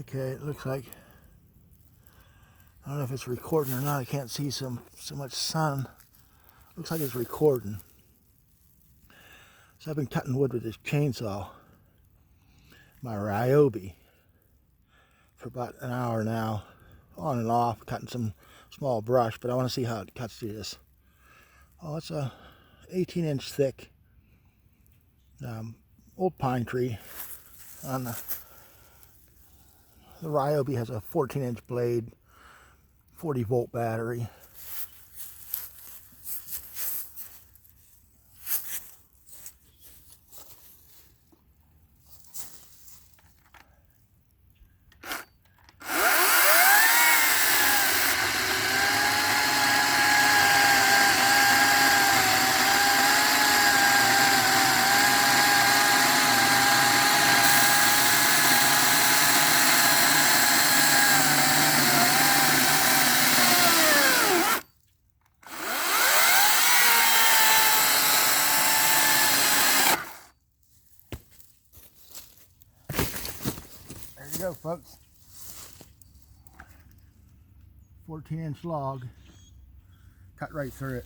Okay, it looks like, I don't know if it's recording or not. I can't see so much sun. Looks like it's recording. So I've been cutting wood with this chainsaw, my RYOBI, for about an hour now, on and off, cutting some small brush, but I want to see how it cuts through this. Oh, it's a 18-inch thick old pine tree. On the RYOBI has a 14-inch blade, 40-volt battery. There you go, folks. 14-inch log, cut right through it.